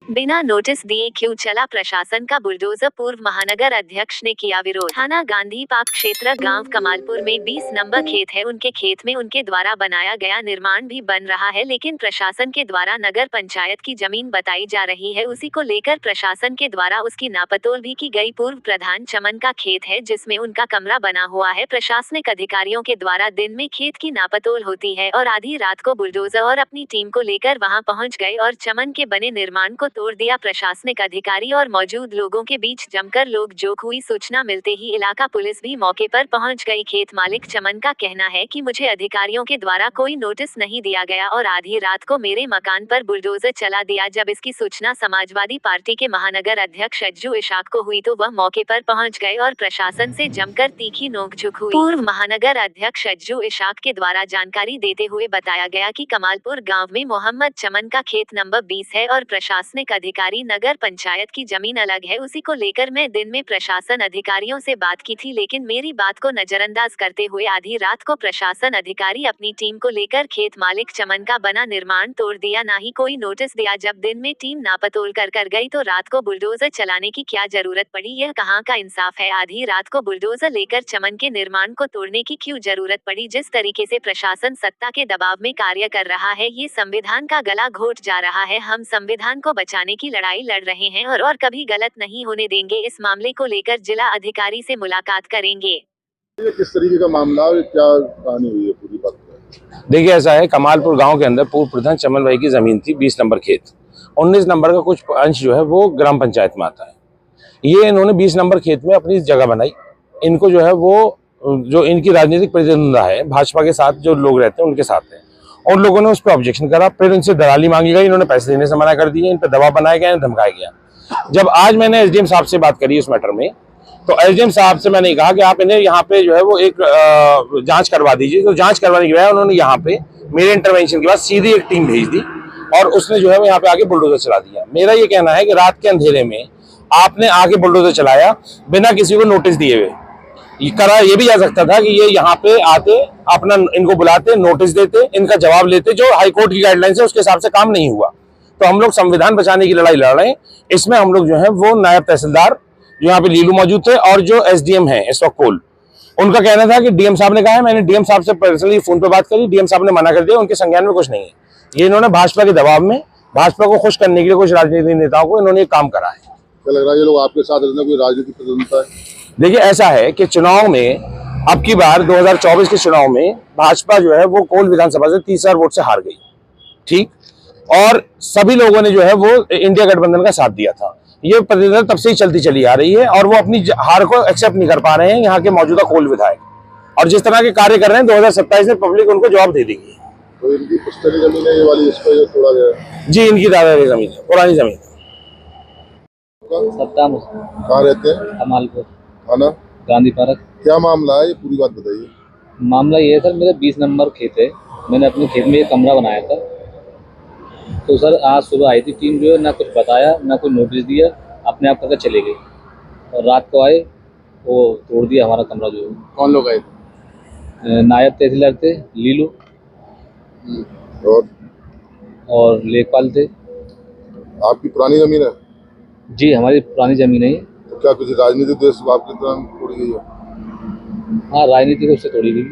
बिना नोटिस दिए क्यों चला प्रशासन का बुलडोजर। पूर्व महानगर अध्यक्ष ने किया विरोध। थाना गांधी पार्क क्षेत्र गांव कमालपुर में 20 नंबर खेत है। उनके खेत में उनके द्वारा बनाया गया निर्माण भी बन रहा है, लेकिन प्रशासन के द्वारा नगर पंचायत की जमीन बताई जा रही है। उसी को लेकर प्रशासन के द्वारा उसकी नापतोल भी की गई। पूर्व प्रधान चमन का खेत है जिसमें उनका कमरा बना हुआ है। प्रशासनिक अधिकारियों के द्वारा दिन में खेत की नापतोल होती है और आधी रात को बुलडोजर और अपनी टीम को लेकर वहां पहुंच गए और चमन के बने निर्माण को तोड़ दिया। प्रशासनिक अधिकारी और मौजूद लोगों के बीच जमकर नोक-झोंक हुई। सूचना मिलते ही इलाका पुलिस भी मौके पर पहुंच गई। खेत मालिक चमन का कहना है कि मुझे अधिकारियों के द्वारा कोई नोटिस नहीं दिया गया और आधी रात को मेरे मकान पर बुलडोजर चला दिया। जब इसकी सूचना समाजवादी पार्टी के महानगर अध्यक्ष अज्जू इशाक को हुई तो वह मौके पर पहुंच गए और प्रशासन से जमकर तीखी नोक-झोंक हुई। पूर्व महानगर अध्यक्ष अज्जू इशाक के द्वारा जानकारी देते हुए बताया गया कि कमालपुर गांव में मोहम्मद चमन का खेत नंबर 20 है और प्रशासनिक अधिकारी नगर पंचायत की जमीन अलग है। उसी को लेकर मैं दिन में प्रशासन अधिकारियों से बात की थी, लेकिन मेरी बात को नजरअंदाज करते हुए आधी रात को प्रशासन अधिकारी अपनी टीम को लेकर खेत मालिक चमन का बना निर्माण तोड़ दिया। ना ही कोई नोटिस दिया। जब दिन में टीम नापतोल कर गई तो रात को बुलडोजर चलाने की क्या जरूरत पड़ी? यह कहां का इंसाफ है? आधी रात को बुलडोजर लेकर चमन के निर्माण को तोड़ने की क्यों जरूरत पड़ी? जिस तरीके से प्रशासन सत्ता के दबाव में कार्य कर रहा है, ये संविधान का गला घोट जा रहा है। हम संविधान को बचाने की लड़ाई लड़ रहे हैं और कभी गलत नहीं होने देंगे। इस मामले को लेकर जिला अधिकारी से मुलाकात करेंगे। ये किस तरीके का मामला है, क्या कहानी हुई है पूरी बात? देखिए, ऐसा है, कमालपुर गांव के अंदर पूर्व प्रधान चमन भाई की जमीन थी 20 नंबर खेत। 19 नंबर का कुछ अंश जो है वो ग्राम पंचायत में आता है। ये इन्होंने 20 नंबर खेत में अपनी जगह बनाई। इनको जो है वो जो इनकी राजनीतिक प्रतिद्वंद्विता है भाजपा के साथ, जो लोग रहते हैं उनके साथ है, और लोगों ने उस पर ऑब्जेक्शन करा। फिर उनसे दलाली मांगी गई, इन्होंने पैसे देने से मना कर दिए, इन पर दबाव बनाया गया, धमकाया गया। जब आज मैंने एसडीएम साहब से बात करी उस मैटर में, तो एसडीएम साहब से मैंने कहा कि आप इन्हें यहाँ पे जो है वो एक जांच करवा दीजिए। तो जांच करवाने के बाद उन्होंने यहाँ पे मेरे इंटरवेंशन के बाद सीधी एक टीम भेज दी और उसने जो है वो यहाँ पे आगे बुलडोजर चला दिया। मेरा ये कहना है कि रात के अंधेरे में आपने आगे बुलडोजर चलाया बिना किसी को नोटिस दिए हुए। ये भी जा सकता था कि ये यहाँ पे आते, अपना इनको बुलाते, नोटिस देते, इनका जवाब लेते। जो हाईकोर्ट की गाइडलाइंस है उसके हिसाब से काम नहीं हुआ। तो हम लोग संविधान बचाने की लड़ाई लड़ रहे हैं। इसमें हम लोग जो है वो नायब तहसीलदार जो यहाँ पे लीलू मौजूद थे और जो एसडीएम है इस वक्त कोल, उनका कहना था कि डीएम साहब ने कहा है। मैंने डीएम साहब से पर्सनली फोन पे बात करी, डीएम साहब ने मना कर दिया, उनके संज्ञान में कुछ नहीं है। ये इन्होंने भाजपा के दबाव में, भाजपा को खुश करने के लिए कुछ राजनीतिक नेताओं को इन्होंने काम करा है। क्या लग रहा है ये लोग आपके साथ रहने कोई राजनीतिक प्रतिद्वंद्विता है? देखिए, ऐसा है कि चुनाव में अब की बार 2024 के चुनाव में भाजपा जो है वो कोल विधानसभा से 30,000 वोट से हार गई, ठीक, और सभी लोगों ने जो है वो इंडिया गठबंधन का साथ दिया था। ये प्रतिनिधित्व तब से ही चलती चली आ रही है और वो अपनी हार को एक्सेप्ट नहीं कर पा रहे हैं यहाँ के मौजूदा कोल विधायक, और जिस तरह के कार्य कर रहे हैं 2027 में पब्लिक उनको जवाब दे देगी। तो इनकी पुश्तैनी जमीन है ये वाली, इसको ये तोड़ा गया? जी, इनकी दादा की जमीन है, पुरानी जमीन है। कहाँ रहते हैं? कमालपुर थाना गांधी पार्क। क्या मामला है, ये पूरी बात बताइए। मामला ये है सर, मेरा 20 नंबर खेत है। मैंने अपने खेत में एक कमरा बनाया था। तो सर आज सुबह आई थी टीम, जो है ना कुछ बताया ना कोई नोटिस दिया, अपने आप करके चले गए और रात को आए वो तोड़ दिया हमारा कमरा। जो है कौन लोग आए थे? नायब तहसीलदार थे लीलू और लेखपाल थे। आपकी पुरानी जमीन है? जी, हमारी पुरानी जमीन है। तो क्या किसी राजनीतिक उद्देश्य आपके दौरान तोड़ी गई है? हाँ, राजनीतिक रूप से तोड़ी गई।